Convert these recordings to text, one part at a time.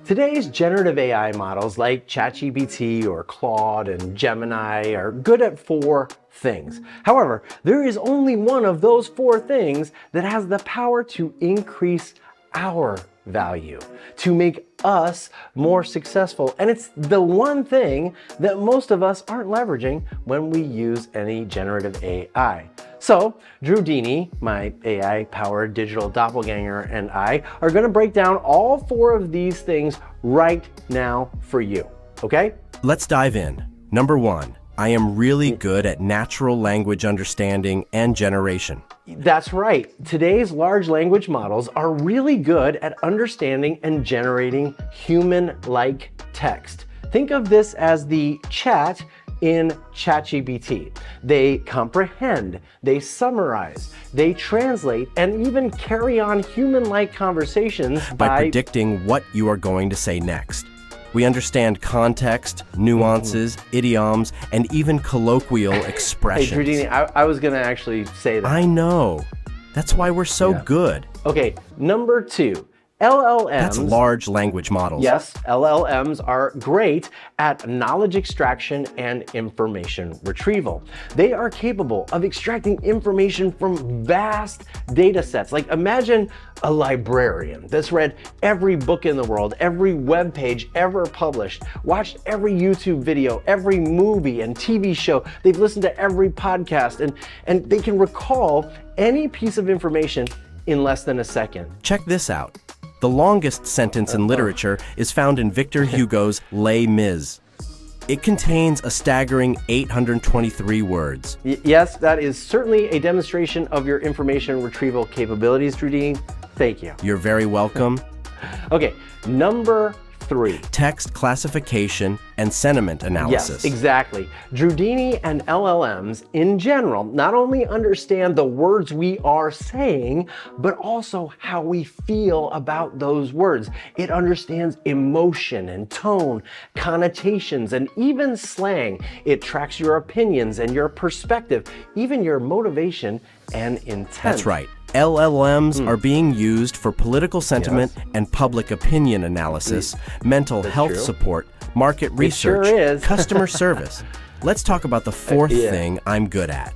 Today's generative AI models like ChatGPT or Claude and Gemini are good at 4 things. However, there is only one of those 4 things that has the power to increase our value, to make us more successful. And it's the one thing that most of us aren't leveraging when we use any generative AI. So Drewdini, my AI-powered digital doppelganger, and I are going to break down all 4 of these things right now for you, okay? Let's dive in. Number 1, I am really good at natural language understanding and generation. That's right. Today's large language models are really good at understanding and generating human-like text. Think of this as the chat in ChatGPT. They comprehend, they summarize, they translate, and even carry on human-like conversations by predicting what you are going to say next. We understand context, nuances, idioms, and even colloquial expressions. Hey, Drewdini, I was going to actually say that. I know. That's why we're so good. Okay, number 2. LLMs. That's large language models. Yes, LLMs are great at knowledge extraction and information retrieval. They are capable of extracting information from vast data sets. Like, imagine a librarian that's read every book in the world, every web page ever published, watched every YouTube video, every movie and TV show. They've listened to every podcast, and they can recall any piece of information in less than a second. Check this out. The longest sentence in literature is found in Victor Hugo's Les Mis. It contains a staggering 823 words. Yes, that is certainly a demonstration of your information retrieval capabilities, Drewdini. Thank you. You're very welcome. Okay, number 3. Text classification and sentiment analysis. Yes, exactly. Drewdini and LLMs in general not only understand the words we are saying, but also how we feel about those words. It understands emotion and tone, connotations, and even slang. It tracks your opinions and your perspective, even your motivation and intent. That's right. LLMs are being used for political sentiment and public opinion analysis, mental health support, market research, customer service. Let's talk about the 4th thing I'm good at.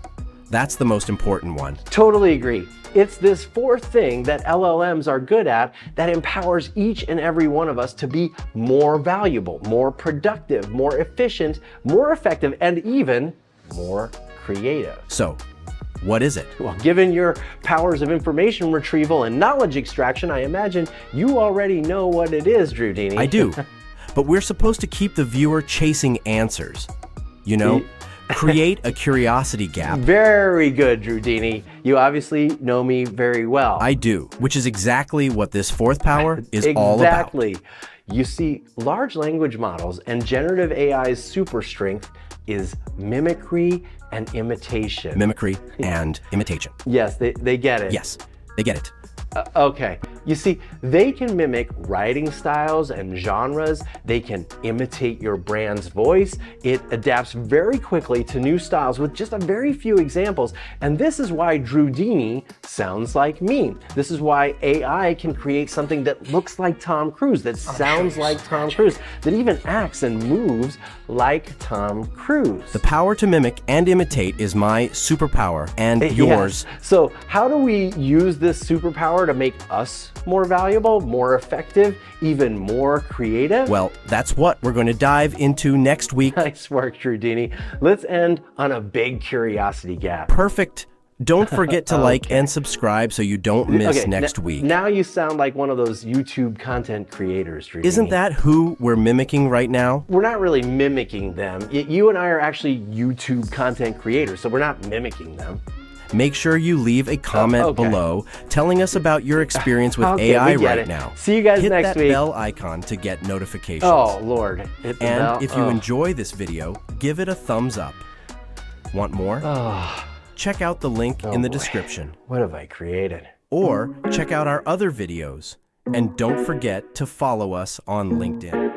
That's the most important one. Totally agree. It's this 4th thing that LLMs are good at that empowers each and every one of us to be more valuable, more productive, more efficient, more effective, and even more creative. So, what is it? Well, given your powers of information retrieval and knowledge extraction, I imagine you already know what it is, Drewdini. I do, but we're supposed to keep the viewer chasing answers. You know, create a curiosity gap. Very good, Drewdini. You obviously know me very well. I do, which is exactly what this 4th power is all about. Exactly. You see, large language models and generative AI's super strength is mimicry and imitation. Mimicry and imitation. Yes, they get it. Yes, they get it. Okay. You see, they can mimic writing styles and genres. They can imitate your brand's voice. It adapts very quickly to new styles with just a very few examples. And this is why Drewdini sounds like me. This is why AI can create something that looks like Tom Cruise, that sounds like Tom Cruise, that even acts and moves like Tom Cruise. The power to mimic and imitate is my superpower and yours. Yes. So how do we use this superpower to make us more valuable, more effective, even more creative? Well, that's what we're going to dive into next week. Nice work, Drewdini. Let's end on a big curiosity gap. Perfect. Don't forget to like and subscribe so you don't miss next week. Now you sound like one of those YouTube content creators, Drewdini. Isn't that who we're mimicking right now? We're not really mimicking them. You and I are actually YouTube content creators, so we're not mimicking them. Make sure you leave a comment below telling us about your experience with AI right now. See you guys next week. Hit that bell icon to get notifications. Oh, Lord. Hit the bell. And if you enjoy this video, give it a thumbs up. Want more? Check out the link in the description. What have I created? Or check out our other videos. And don't forget to follow us on LinkedIn.